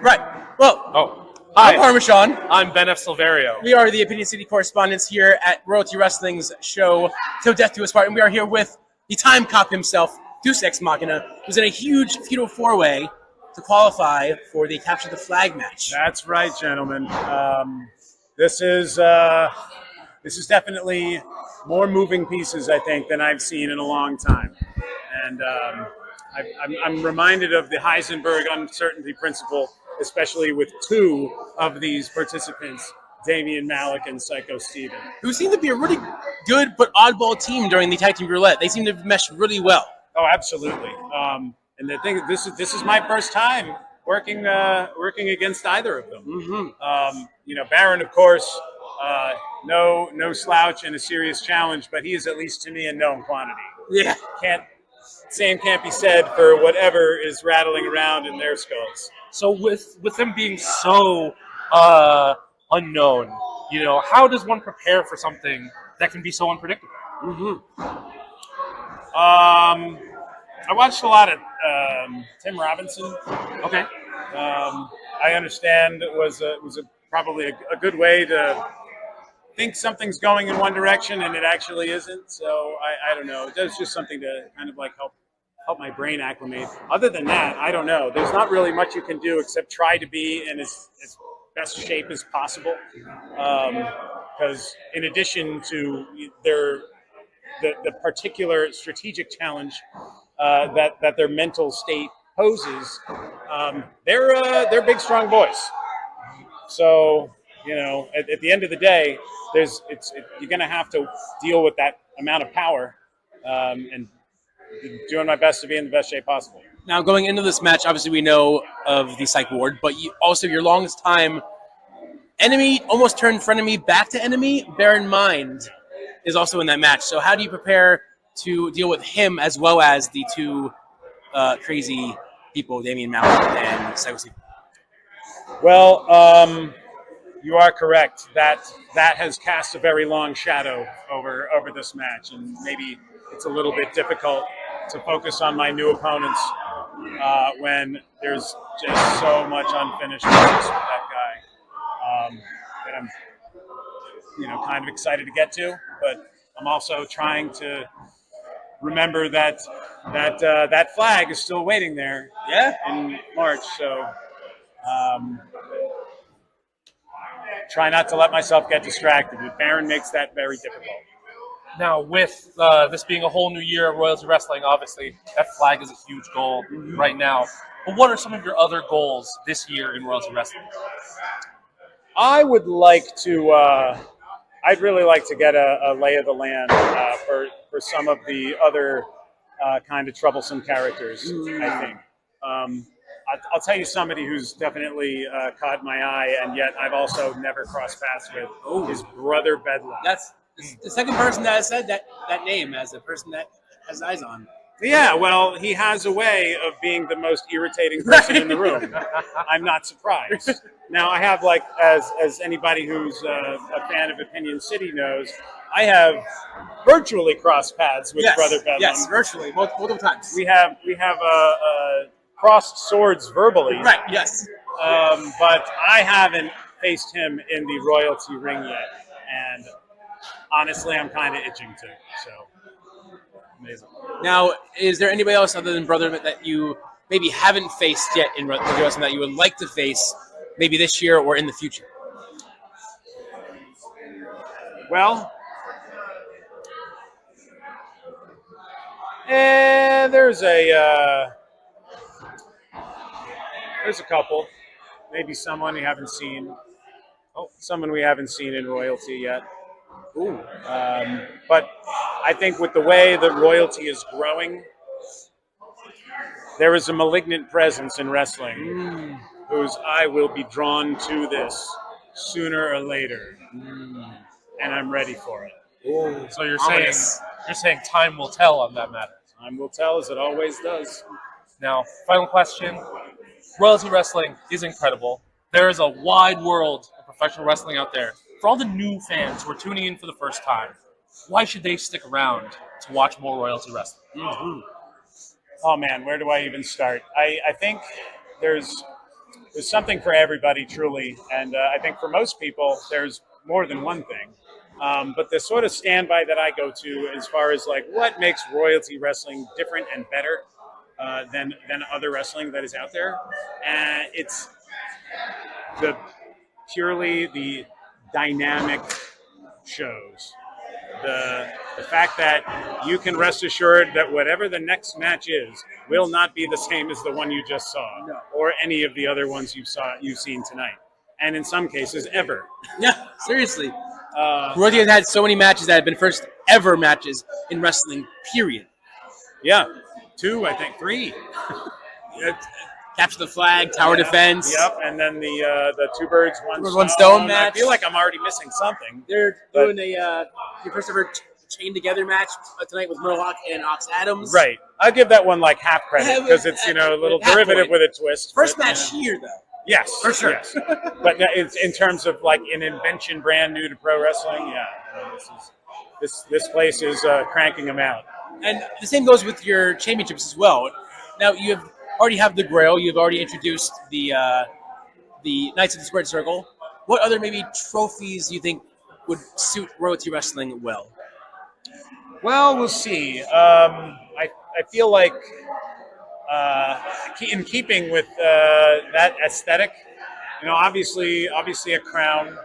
Right. Well, Hi. I'm Parmesan. I'm Ben F. Silverio. We are the Opinion City correspondents here at Royalty Wrestling's show, Till Death Do Us Part, and we are here with the time cop himself, Deuce Maki-na, who's in a huge feudal four-way to qualify for the Capture the Flag match. That's right, gentlemen. This is definitely more moving pieces, I think, than I've seen in a long time. And I'm reminded of the Heisenberg uncertainty principle, especially with two of these participants, Damian Malik and Psycho Steven, who seem to be a really good but oddball team during the tag team roulette. They seem to mesh really well. Oh, absolutely. And the thing, this is my first time working against either of them. Mm-hmm. Baron, of course, no slouch and a serious challenge, but he is at least to me a known quantity. Yeah, same can't be said for whatever is rattling around in their skulls. So with them being so unknown, how does one prepare for something that can be so unpredictable? Mm-hmm. I watched a lot of Tim Robinson. Okay. I understand it was probably a good way to think something's going in one direction and it actually isn't. So I don't know. It's just something to kind of like help my brain acclimate. Other than that, I don't know. There's not really much you can do except try to be in as best shape as possible. Because in addition to the particular strategic challenge that their mental state poses, they're big, strong boys. So at the end of the day, you're going to have to deal with that amount of power, and doing my best to be in the best shape possible. Now, going into this match, obviously we know of the psych ward, but also your longest time enemy, almost turned frenemy back to enemy, Bear in Mind, is also in that match. So how do you prepare to deal with him as well as the two crazy people, Damian Malik and Psycho Steve? Well, you are correct. That has cast a very long shadow over this match, and maybe it's a little bit difficult to focus on my new opponents when there's just so much unfinished business with that guy that I'm, kind of excited to get to. But I'm also trying to remember that flag is still waiting there. Yeah, in March. So. Try not to let myself get distracted. Baron makes that very difficult. Now, with this being a whole new year of Royalty Wrestling, obviously, that flag is a huge goal right now. But what are some of your other goals this year in Royalty Wrestling? I would like to, I'd really like to get a lay of the land for some of the other kind of troublesome characters, I think. I'll tell you somebody who's definitely caught my eye, and yet I've also never crossed paths with his brother Bedlam. That's the second person that has said that name as a person that has eyes on. Yeah, well, he has a way of being the most irritating person in the room. I'm not surprised. Now, I have, as anybody who's a fan of Opinion City knows, I have virtually crossed paths with Brother Bedlam. Yes, virtually, multiple times. We have crossed swords verbally. Right, yes. But I haven't faced him in the royalty ring yet. And honestly, I'm kind of itching to. So, amazing. Now, is there anybody else other than Brother that you maybe haven't faced yet in wrestling that you would like to face maybe this year or in the future? Well, there's a couple. Maybe someone we haven't seen. Someone we haven't seen in royalty yet. Ooh. But I think with the way that royalty is growing, there is a malignant presence in wrestling whose eye will be drawn to this sooner or later. And I'm ready for it. Ooh. So you're saying time will tell on that matter. Time will tell, as it always does. Now, final question. Royalty Wrestling is incredible. There is a wide world of professional wrestling out there. For all the new fans who are tuning in for the first time, why should they stick around to watch more Royalty Wrestling? Oh man, where do I even start? I think there's there's something for everybody, truly. And I think for most people, there's more than one thing. But the sort of standby that I go to, as far as like what makes royalty wrestling different and better than other wrestling that is out there, it's the purely the dynamic shows. The fact that you can rest assured that whatever the next match is will not be the same as the one you just saw, or any of the other ones you've seen tonight, and in some cases ever. Yeah, seriously. Royalty has had so many matches that have been first ever matches in wrestling. Period. Yeah, 2, I think 3. Capture the flag, tower defense. Yep, and then the 2 birds, one stone match. I feel like I'm already missing something. They're doing your first ever chain together match tonight with Mohawk and Ox Adams. Right. I'll give that one like half credit because it's a little derivative with a twist. First match here though. Yes, for sure. Yes. But it's in terms of like an invention brand new to pro wrestling. Yeah, this place is cranking them out. And the same goes with your championships as well. Now you already have the Grail. You've already introduced the Knights of the Squared Circle. What other maybe trophies do you think would suit royalty wrestling well? Well, we'll see. I feel like in keeping with that aesthetic, obviously a crown,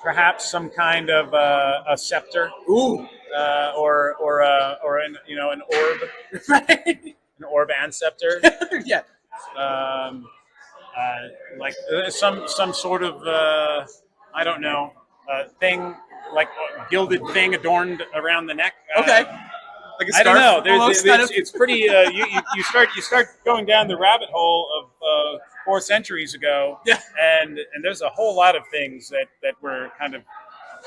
perhaps some kind of a scepter. Ooh. Or an orb, an orb and scepter. Yeah. Like some sort of I don't know thing, like a gilded thing adorned around the neck. Okay. Like a scarf, I don't know. it's pretty. You start going down the rabbit hole of 4 centuries ago. Yeah. And there's a whole lot of things that were kind of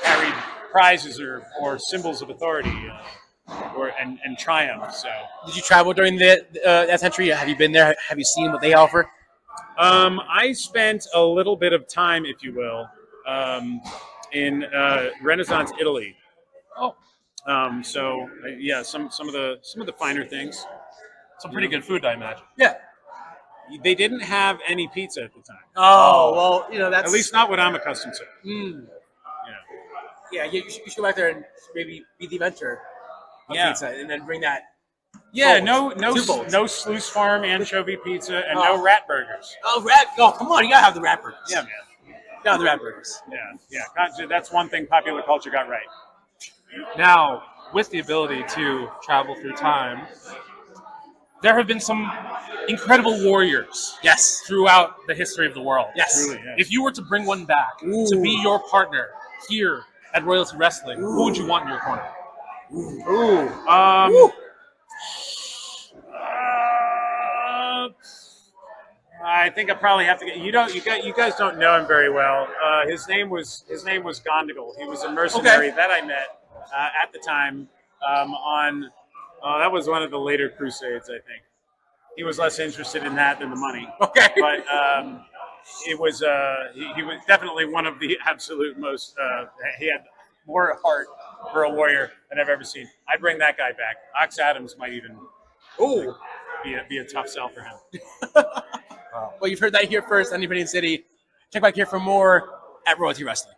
carried prizes or symbols of authority and triumph. So, did you travel during that century? Have you been there? Have you seen what they offer? I spent a little bit of time, if you will, in Renaissance Italy. Oh, so yeah, some of the finer things. some pretty good food, I imagine. Yeah. They didn't have any pizza at the time. Oh well, that's at least not what I'm accustomed to. Yeah, you should go back there and maybe be the inventor of pizza, and then bring that. Yeah, Fold. no Sluice Farm anchovy pizza and no rat burgers. Oh, rat! Oh, come on, you gotta have the rat burgers. Yeah, man. You gotta have the rat burgers. Yeah. That's one thing popular culture got right. Now, with the ability to travel through time, there have been some incredible warriors Yes. throughout the history of the world. Yes. Truly, yes. If you were to bring one back to be your partner here at Royalty Wrestling, who would you want in your corner? I think I probably have to get you guys don't know him very well. His name was Gondigal. He was a mercenary that I met at the time on that was one of the later Crusades, I think. He was less interested in that than the money. Okay. But it was he was definitely one of the absolute most he had more heart for a warrior than I've ever seen. I'd bring that guy back. Ox Adams might even be a tough sell for him. Well, you've heard that here first on Independent City. Check back here for more at Royalty Wrestling.